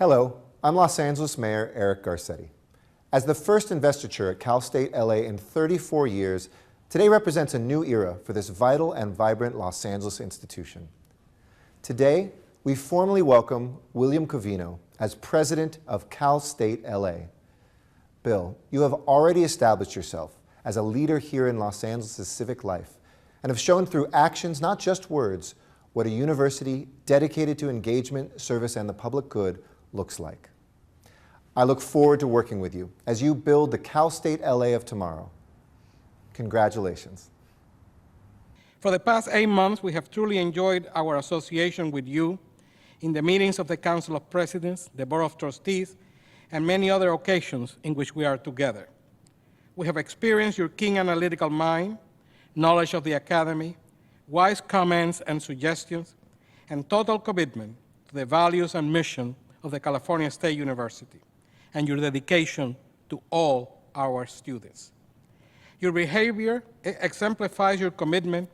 Hello, I'm Los Angeles Mayor Eric Garcetti. As the first investiture at Cal State LA in 34 years, today represents a new era for this vital and vibrant Los Angeles institution. Today, we formally welcome William Covino as president of Cal State LA. Bill, you have already established yourself as a leader here in Los Angeles' civic life and have shown through actions, not just words, what a university dedicated to engagement, service, and the public good looks like. I look forward to working with you as you build the Cal State LA of tomorrow. Congratulations. For the past 8 months, we have truly enjoyed our association with you in the meetings of the Council of Presidents, the Board of Trustees, and many other occasions in which we are together. We have experienced your keen analytical mind, knowledge of the academy, wise comments and suggestions, and total commitment to the values and mission of the California State University, and your dedication to all our students. Your behavior exemplifies your commitment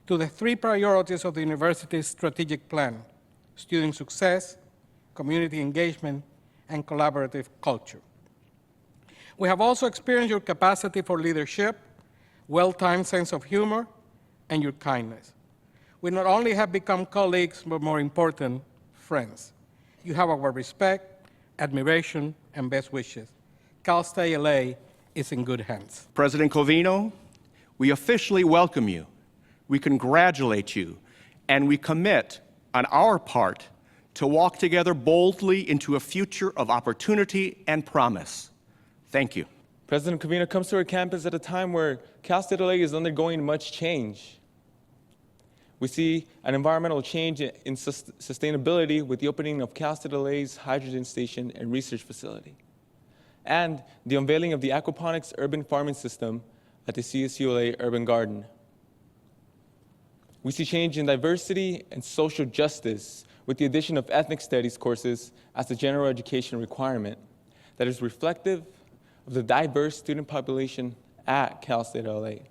to the 3 priorities of the university's strategic plan: student success, community engagement, and collaborative culture. We have also experienced your capacity for leadership, well-timed sense of humor, and your kindness. We not only have become colleagues, but more important, friends. You have our respect, admiration, and best wishes. Cal State LA is in good hands. President Covino, we officially welcome you, we congratulate you, and we commit on our part to walk together boldly into a future of opportunity and promise. Thank you. President Covino comes to our campus at a time where Cal State LA is undergoing much change. We see an environmental change in sustainability with the opening of Cal State LA's hydrogen station and research facility, and the unveiling of the aquaponics urban farming system at the CSULA Urban Garden. We see change in diversity and social justice with the addition of ethnic studies courses as a general education requirement that is reflective of the diverse student population at Cal State LA.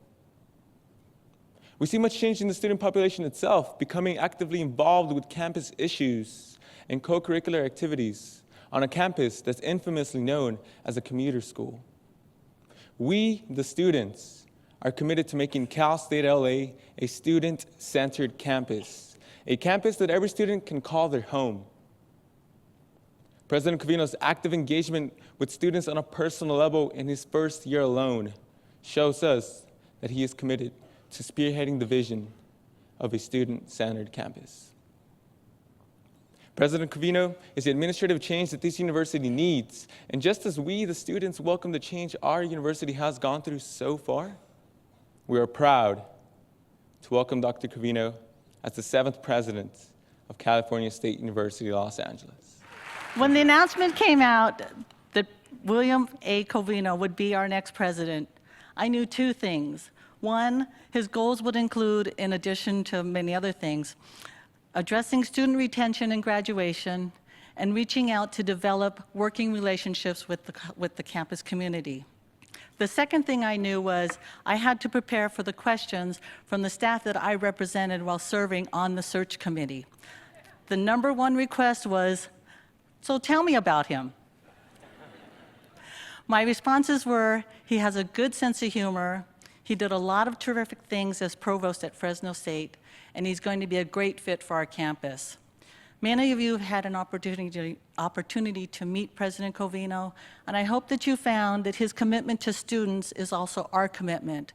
We see much change in the student population itself, becoming actively involved with campus issues and co-curricular activities on a campus that's infamously known as a commuter school. We, the students, are committed to making Cal State LA a student-centered campus, a campus that every student can call their home. President Covino's active engagement with students on a personal level in his first year alone shows us that he is committed to spearheading the vision of a student-centered campus. President Covino is the administrative change that this university needs, and just as we, the students, welcome the change our university has gone through so far, we are proud to welcome Dr. Covino as the 7th president of California State University, Los Angeles. When the announcement came out that William A. Covino would be our next president, I knew 2 things. One, his goals would include, in addition to many other things, addressing student retention and graduation, and reaching out to develop working relationships with the campus community. The second thing I knew was I had to prepare for the questions from the staff that I represented while serving on the search committee. The number 1 request was, "So tell me about him." My responses were, he has a good sense of humor, he did a lot of terrific things as provost at Fresno State, and he's going to be a great fit for our campus. Many of you have had an opportunity to meet President Covino, and I hope that you found that his commitment to students is also our commitment,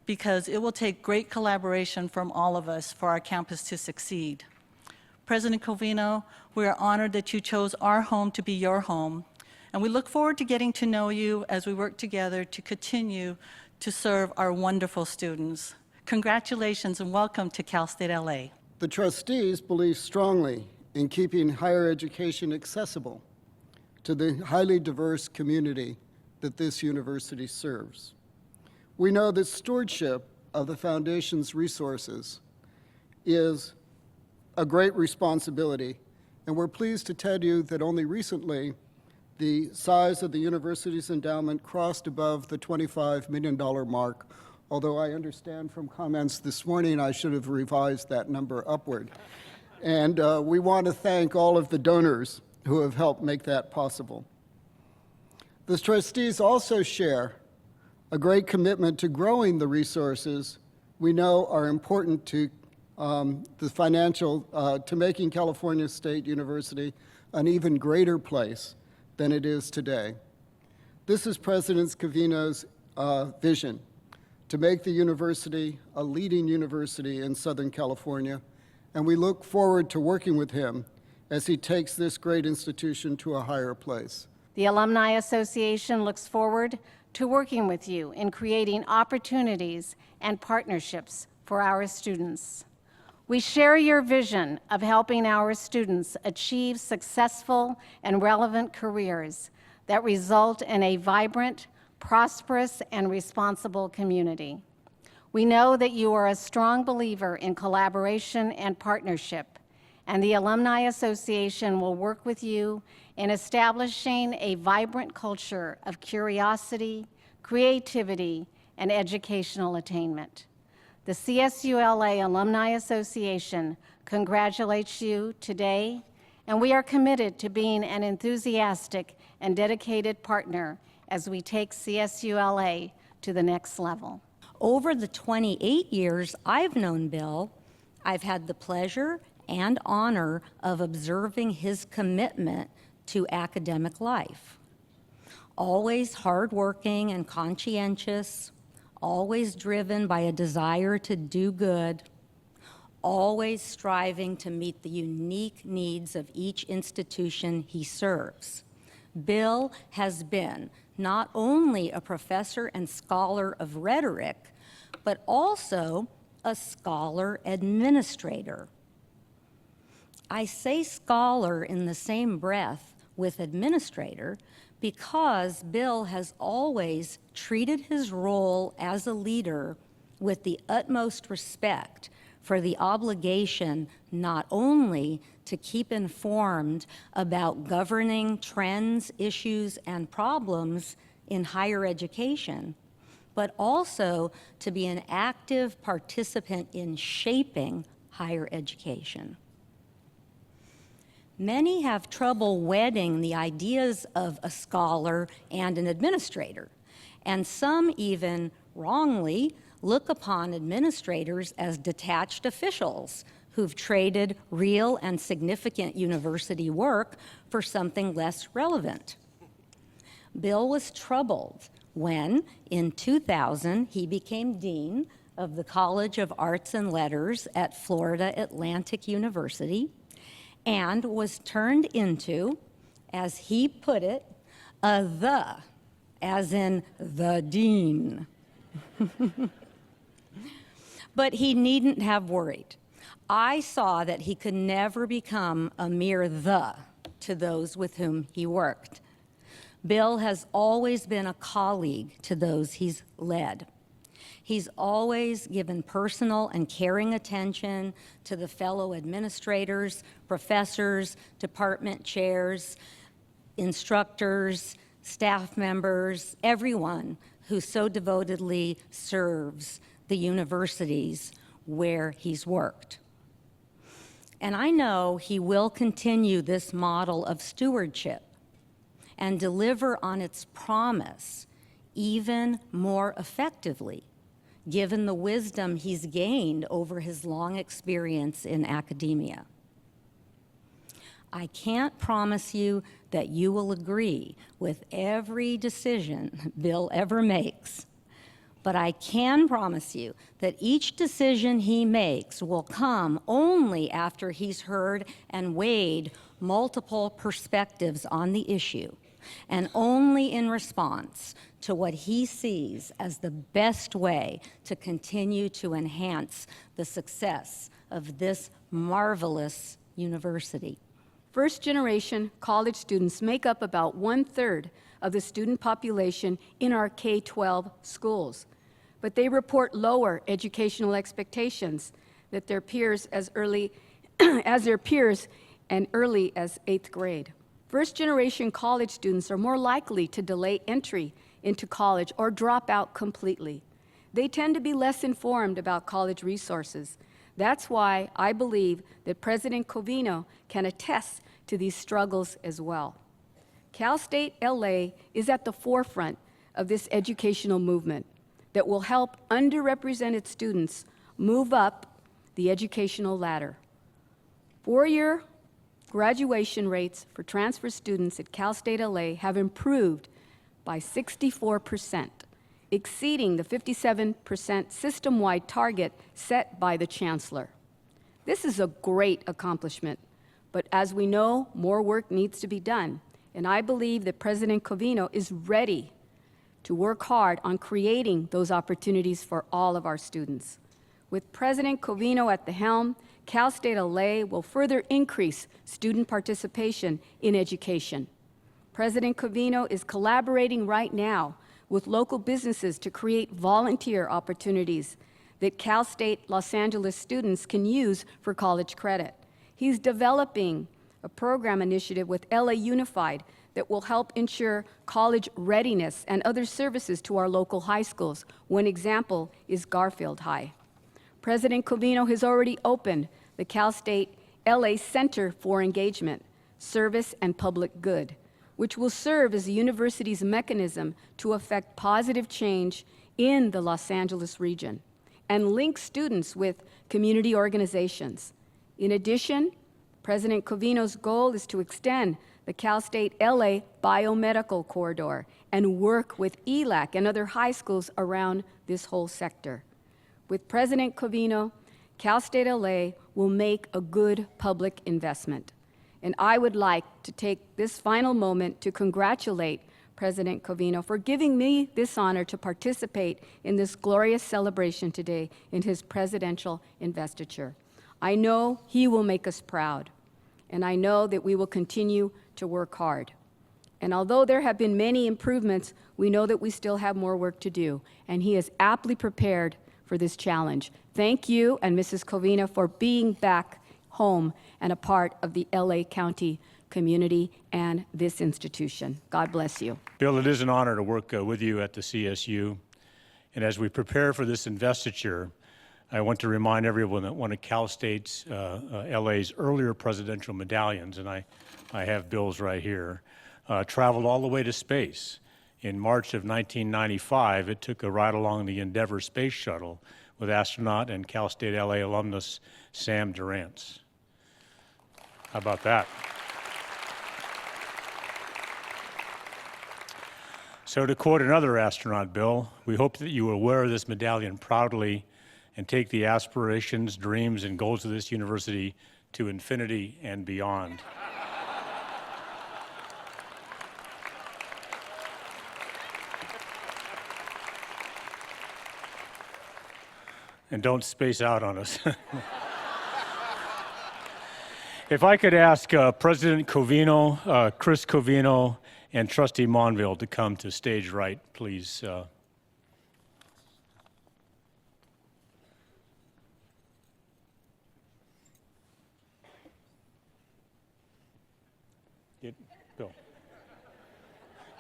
because it will take great collaboration from all of us for our campus to succeed. President Covino, we are honored that you chose our home to be your home, and we look forward to getting to know you as we work together to continue to serve our wonderful students. Congratulations and welcome to Cal State LA. The trustees believe strongly in keeping higher education accessible to the highly diverse community that this university serves. We know that stewardship of the foundation's resources is a great responsibility, and we're pleased to tell you that only recently the size of the university's endowment crossed above the $25 million mark, although I understand from comments this morning I should have revised that number upward. And we want to thank all of the donors who have helped make that possible. The trustees also share a great commitment to growing the resources we know are important to to making California State University an even greater place than it is today. This is President Covino's vision, to make the university a leading university in Southern California, and we look forward to working with him as he takes this great institution to a higher place. The Alumni Association looks forward to working with you in creating opportunities and partnerships for our students. We share your vision of helping our students achieve successful and relevant careers that result in a vibrant, prosperous, and responsible community. We know that you are a strong believer in collaboration and partnership, and the Alumni Association will work with you in establishing a vibrant culture of curiosity, creativity, and educational attainment. The CSULA Alumni Association congratulates you today, and we are committed to being an enthusiastic and dedicated partner as we take CSULA to the next level. Over the 28 years I've known Bill, I've had the pleasure and honor of observing his commitment to academic life. Always hardworking and conscientious, always driven by a desire to do good, always striving to meet the unique needs of each institution he serves. Bill has been not only a professor and scholar of rhetoric, but also a scholar administrator. I say scholar in the same breath with administrator because Bill has always treated his role as a leader with the utmost respect for the obligation not only to keep informed about governing trends, issues, and problems in higher education, but also to be an active participant in shaping higher education. Many have trouble wedding the ideas of a scholar and an administrator, and some even wrongly look upon administrators as detached officials who've traded real and significant university work for something less relevant. Bill was troubled when, in 2000, he became dean of the College of Arts and Letters at Florida Atlantic University and was turned into, as he put it, a the, as in the dean. But he needn't have worried. I saw that he could never become a mere the to those with whom he worked. Bill has always been a colleague to those he's led. He's always given personal and caring attention to the fellow administrators, professors, department chairs, instructors, staff members, everyone who so devotedly serves the universities where he's worked. And I know he will continue this model of stewardship and deliver on its promise even more effectively, given the wisdom he's gained over his long experience in academia. I can't promise you that you will agree with every decision Bill ever makes, but I can promise you that each decision he makes will come only after he's heard and weighed multiple perspectives on the issue, and only in response to what he sees as the best way to continue to enhance the success of this marvelous university. First-generation college students make up about 1/3 of the student population in our K-12 schools, but they report lower educational expectations than their peers as early and early as 8th grade. First-generation college students are more likely to delay entry into college or drop out completely. They tend to be less informed about college resources. That's why I believe that President Covino can attest to these struggles as well. Cal State LA is at the forefront of this educational movement that will help underrepresented students move up the educational ladder. Four-year graduation rates for transfer students at Cal State LA have improved by 64%, exceeding the 57% system-wide target set by the chancellor. This is a great accomplishment, but as we know, more work needs to be done, and I believe that President Covino is ready to work hard on creating those opportunities for all of our students. With President Covino at the helm, Cal State LA will further increase student participation in education. President Covino is collaborating right now with local businesses to create volunteer opportunities that Cal State Los Angeles students can use for college credit. He's developing a program initiative with LA Unified that will help ensure college readiness and other services to our local high schools. One example is Garfield High. President Covino has already opened the Cal State LA Center for Engagement, Service, and Public Good, which will serve as the university's mechanism to affect positive change in the Los Angeles region and link students with community organizations. In addition, President Covino's goal is to extend the Cal State LA Biomedical Corridor and work with ELAC and other high schools around this whole sector. With President Covino, Cal State LA will make a good public investment. And I would like to take this final moment to congratulate President Covino for giving me this honor to participate in this glorious celebration today in his presidential investiture. I know he will make us proud, and I know that we will continue to work hard. And although there have been many improvements, we know that we still have more work to do, and he is aptly prepared for this challenge. Thank you and Mrs. Covino for being back home and a part of the LA County community and this institution. God bless you. Bill, it is an honor to work with you at the CSU. And as we prepare for this investiture, I want to remind everyone that one of Cal State's, LA's earlier presidential medallions, and I have Bill's right here, traveled all the way to space. In March of 1995, it took a ride along the Endeavour space shuttle with astronaut and Cal State LA alumnus Sam Durrance. How about that? So to quote another astronaut, Bill, we hope that you will wear this medallion proudly and take the aspirations, dreams, and goals of this university to infinity and beyond. And don't space out on us. If I could ask President Covino, Chris Covino, and Trustee Monville to come to stage right, please. Bill.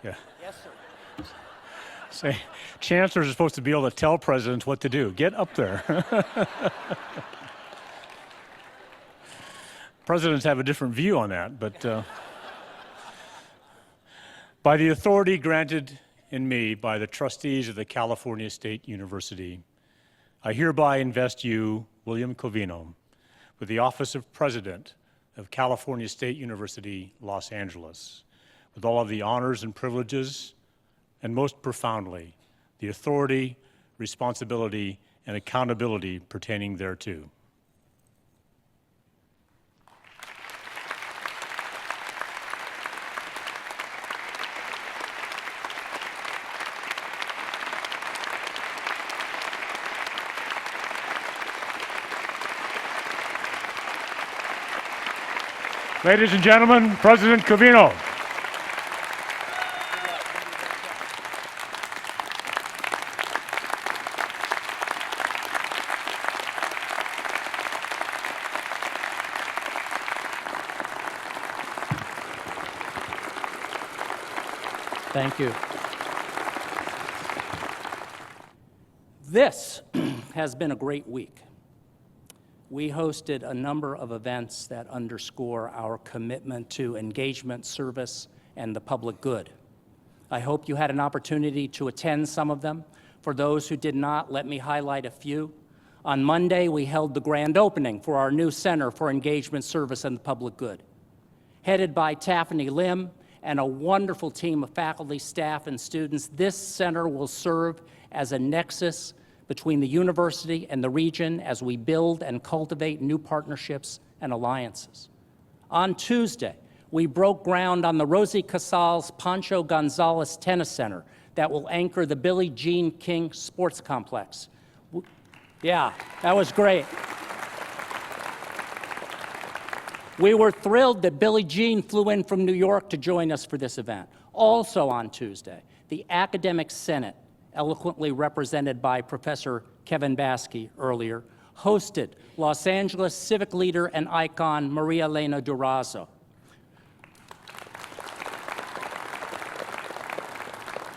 Yeah. Yes, sir. Say, chancellors are supposed to be able to tell presidents what to do. Get up there. Presidents have a different view on that, but by the authority granted in me by the trustees of the California State University, I hereby invest you, William Covino, with the office of President of California State University, Los Angeles, with all of the honors and privileges, and most profoundly, the authority, responsibility, and accountability pertaining thereto. Ladies and gentlemen, President Covino. Thank you. This has been a great week. we hosted a number of events that underscore our commitment to engagement, service, and the public good. I hope you had an opportunity to attend some of them. For those who did not, let me highlight a few. On Monday, we held the grand opening for our new Center for Engagement, Service, and the Public Good. Headed by Taffany Lim and a wonderful team of faculty, staff, and students, this center will serve as a nexus between the university and the region as we build and cultivate new partnerships and alliances. On Tuesday, we broke ground on the Rosie Casals Pancho Gonzalez Tennis Center that will anchor the Billie Jean King Sports Complex. Yeah, that was great. We were thrilled that Billie Jean flew in from New York to join us for this event. Also on Tuesday, the Academic Senate, eloquently represented by Professor Kevin Baskey earlier, hosted Los Angeles civic leader and icon Maria Elena Durazo.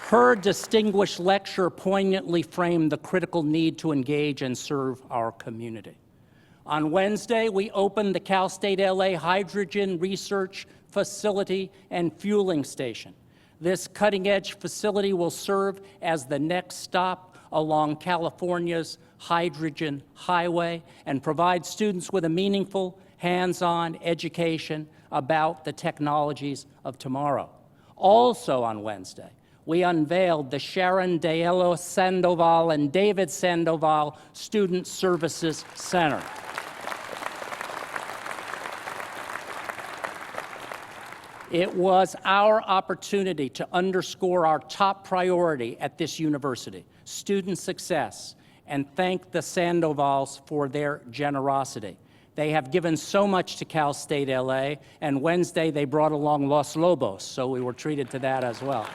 Her distinguished lecture poignantly framed the critical need to engage and serve our community. On Wednesday, we opened the Cal State LA Hydrogen Research Facility and Fueling Station. This cutting-edge facility will serve as the next stop along California's hydrogen highway and provide students with a meaningful, hands-on education about the technologies of tomorrow. Also on Wednesday, we unveiled the Sharon Daelo Sandoval and David Sandoval Student Services Center. It was our opportunity to underscore our top priority at this university, student success, and thank the Sandovals for their generosity. They have given so much to Cal State LA, and Wednesday they brought along Los Lobos, so we were treated to that as well.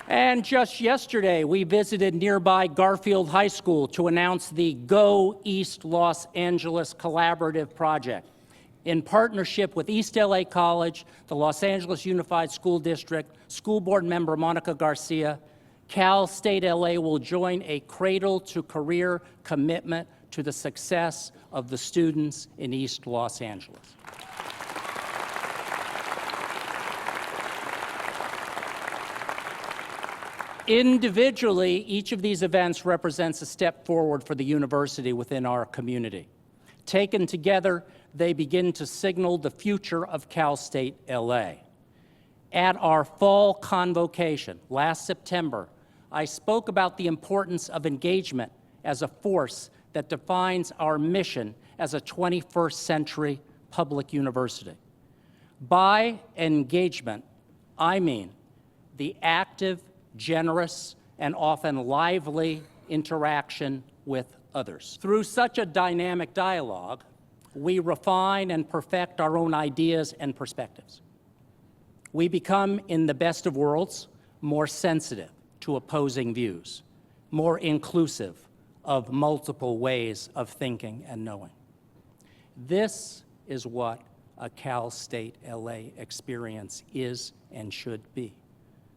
And just yesterday, we visited nearby Garfield High School to announce the Go East Los Angeles Collaborative Project. In partnership with East LA College, the Los Angeles Unified School District, school board member Monica Garcia, Cal State LA will join a cradle-to-career commitment to the success of the students in East Los Angeles. Individually, each of these events represents a step forward for the university within our community. Taken together, they begin to signal the future of Cal State LA. At our fall convocation last September, I spoke about the importance of engagement as a force that defines our mission as a 21st century public university. By engagement, I mean the active, generous, and often lively interaction with others. Through such a dynamic dialogue, we refine and perfect our own ideas and perspectives. We become, in the best of worlds, more sensitive to opposing views, more inclusive of multiple ways of thinking and knowing. This is what a Cal State LA experience is and should be,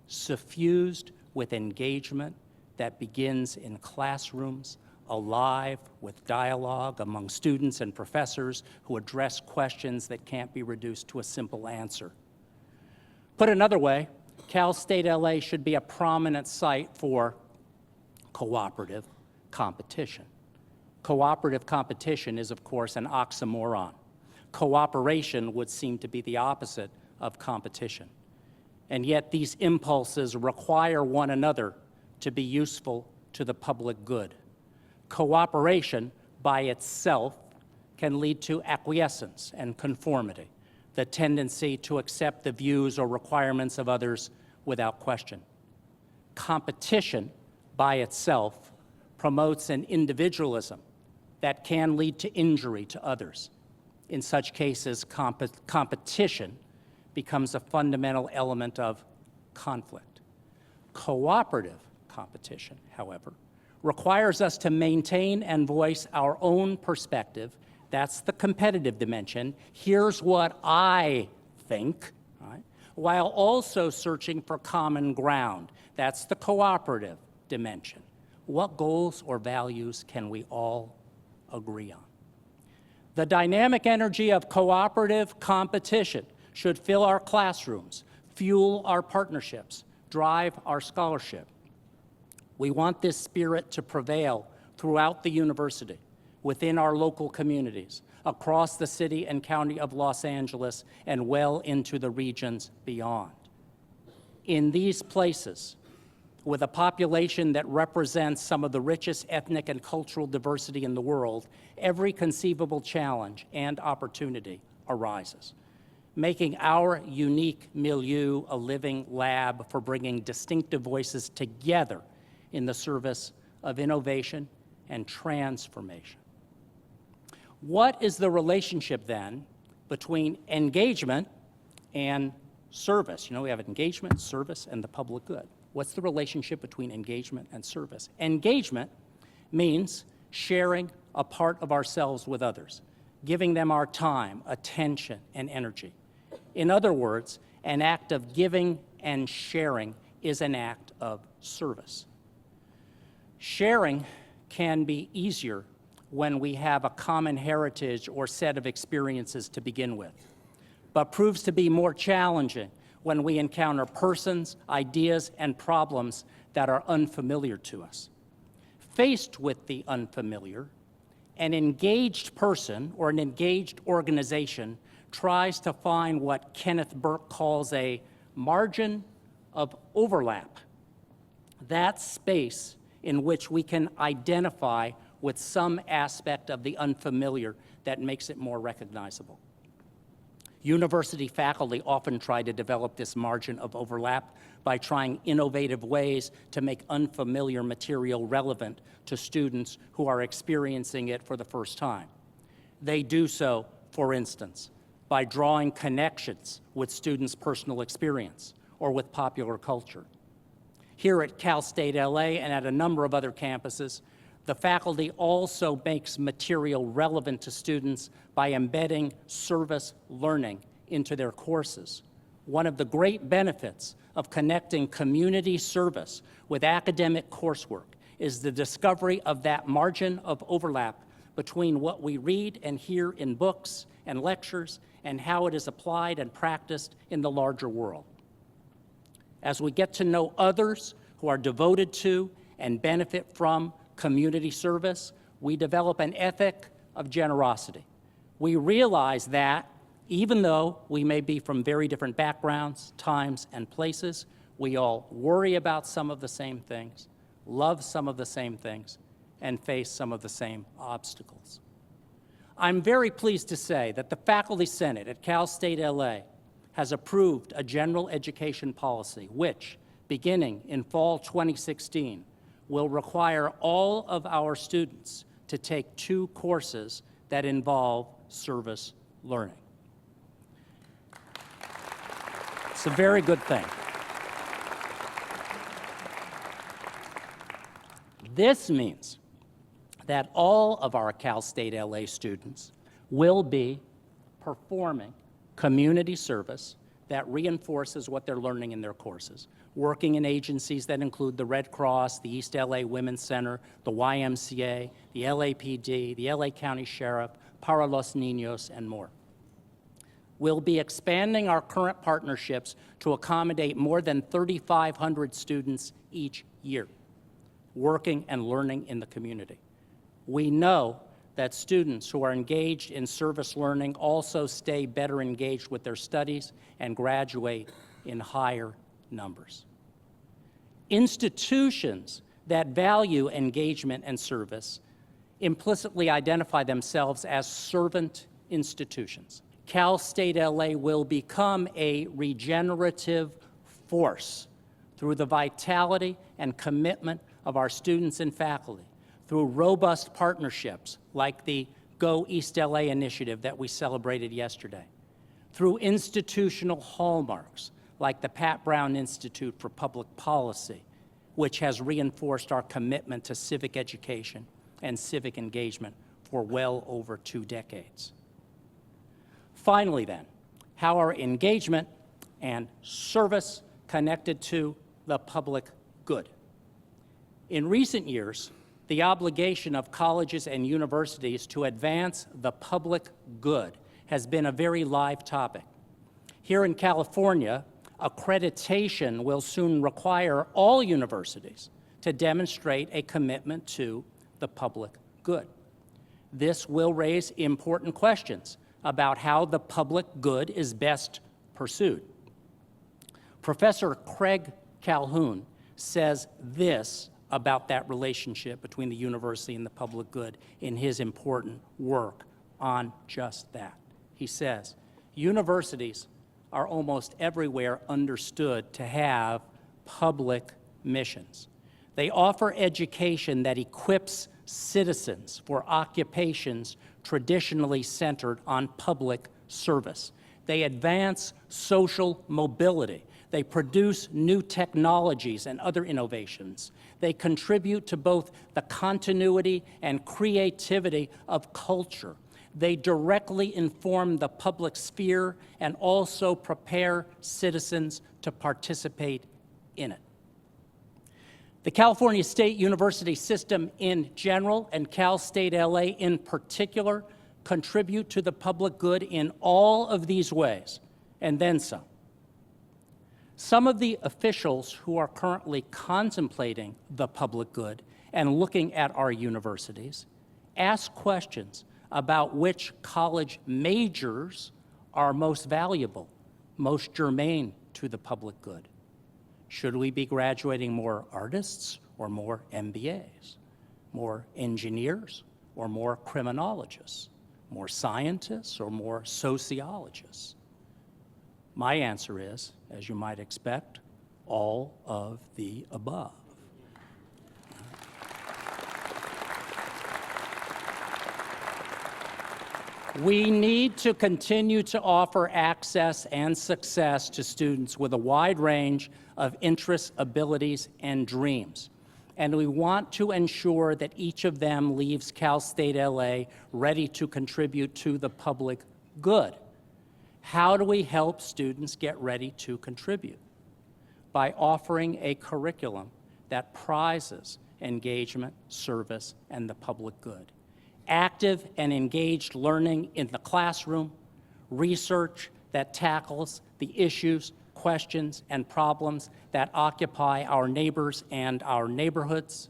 suffused with engagement that begins in classrooms, alive with dialogue among students and professors who address questions that can't be reduced to a simple answer. Put another way, Cal State LA should be a prominent site for cooperative competition. Cooperative competition is, of course, an oxymoron. Cooperation would seem to be the opposite of competition. And yet these impulses require one another to be useful to the public good. Cooperation by itself can lead to acquiescence and conformity, the tendency to accept the views or requirements of others without question. Competition by itself promotes an individualism that can lead to injury to others. In such cases, competition becomes a fundamental element of conflict. Cooperative competition, however, requires us to maintain and voice our own perspective. That's the competitive dimension. Here's what I think, right? While also searching for common ground. That's the cooperative dimension. what goals or values can we all agree on? The dynamic energy of cooperative competition should fill our classrooms, fuel our partnerships, drive our scholarship. We want this spirit to prevail throughout the university, within our local communities, across the city and county of Los Angeles, and well into the regions beyond. In these places, with a population that represents some of the richest ethnic and cultural diversity in the world, every conceivable challenge and opportunity arises, making our unique milieu a living lab for bringing distinctive voices together in the service of innovation and transformation. What is the relationship then between engagement and service? You know, we have engagement, service, and the public good. What's the relationship between engagement and service? Engagement means sharing a part of ourselves with others, giving them our time, attention, and energy. In other words, an act of giving and sharing is an act of service. Sharing can be easier when we have a common heritage or set of experiences to begin with, but proves to be more challenging when we encounter persons, ideas, and problems that are unfamiliar to us. Faced with the unfamiliar, an engaged person or an engaged organization tries to find what Kenneth Burke calls a margin of overlap, that space in which we can identify with some aspect of the unfamiliar that makes it more recognizable. University faculty often try to develop this margin of overlap by trying innovative ways to make unfamiliar material relevant to students who are experiencing it for the first time. They do so, for instance, by drawing connections with students' personal experience or with popular culture. Here at Cal State LA and at a number of other campuses, the faculty also makes material relevant to students by embedding service learning into their courses. One of the great benefits of connecting community service with academic coursework is the discovery of that margin of overlap between what we read and hear in books and lectures and how it is applied and practiced in the larger world. As we get to know others who are devoted to and benefit from community service, we develop an ethic of generosity. We realize that even though we may be from very different backgrounds, times, and places, we all worry about some of the same things, love some of the same things, and face some of the same obstacles. I'm very pleased to say that the Faculty Senate at Cal State LA has approved a general education policy which, beginning in fall 2016, will require all of our students to take 2 courses that involve service learning. It's a very good thing. This means that all of our Cal State LA students will be performing community service that reinforces what they're learning in their courses, working in agencies that include the Red Cross, the East LA Women's Center, the YMCA, the LAPD, the LA County Sheriff, Para Los Niños, and more. We'll be expanding our current partnerships to accommodate more than 3,500 students each year, working and learning in the community. We know that students who are engaged in service learning also stay better engaged with their studies and graduate in higher numbers. Institutions that value engagement and service implicitly identify themselves as servant institutions. Cal State LA will become a regenerative force through the vitality and commitment of our students and faculty, through robust partnerships like the Go East LA initiative that we celebrated yesterday, through institutional hallmarks like the Pat Brown Institute for Public Policy, which has reinforced our commitment to civic education and civic engagement for well over 2 decades. Finally then, how are engagement and service connected to the public good? In recent years, the obligation of colleges and universities to advance the public good has been a very live topic. Here in California, accreditation will soon require all universities to demonstrate a commitment to the public good. This will raise important questions about how the public good is best pursued. Professor Craig Calhoun says this about that relationship between the university and the public good in his important work on just that. He says, universities are almost everywhere understood to have public missions. They offer education that equips citizens for occupations traditionally centered on public service. They advance social mobility. They produce new technologies and other innovations. They contribute to both the continuity and creativity of culture. They directly inform the public sphere and also prepare citizens to participate in it. The California State University system in general and Cal State LA in particular contribute to the public good in all of these ways, and then some. Some of the officials who are currently contemplating the public good and looking at our universities ask questions about which college majors are most valuable, most germane to the public good. Should we be graduating more artists or more MBAs, more engineers or more criminologists, more scientists or more sociologists? My answer is, as you might expect, all of the above. We need to continue to offer access and success to students with a wide range of interests, abilities, and dreams. And we want to ensure that each of them leaves Cal State LA ready to contribute to the public good. How do we help students get ready to contribute? By offering a curriculum that prizes engagement, service, and the public good. Active and engaged learning in the classroom, research that tackles the issues, questions, and problems that occupy our neighbors and our neighborhoods,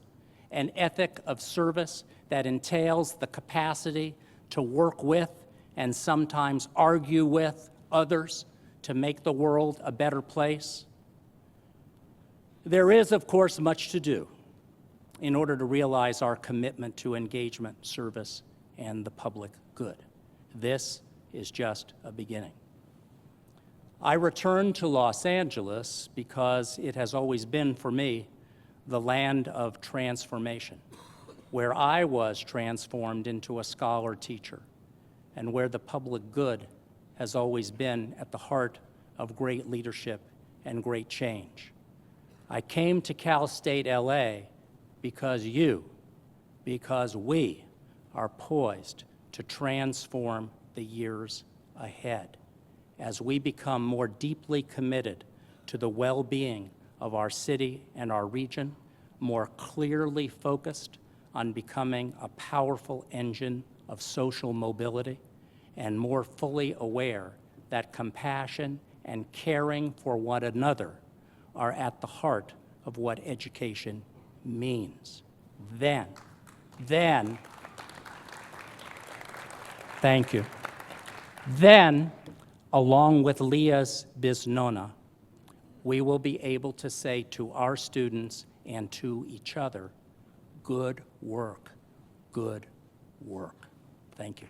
an ethic of service that entails the capacity to work with and sometimes argue with others to make the world a better place. There is, of course, much to do in order to realize our commitment to engagement, service, and the public good. This is just a beginning. I returned to Los Angeles because it has always been, for me, the land of transformation, where I was transformed into a scholar teacher, and where the public good has always been at the heart of great leadership and great change. I came to Cal State LA because we are poised to transform the years ahead as we become more deeply committed to the well-being of our city and our region, more clearly focused on becoming a powerful engine of social mobility, and more fully aware that compassion and caring for one another are at the heart of what education means. Then, thank you. Then, along with Leah's Biznona, we will be able to say to our students and to each other, good work, good work. Thank you.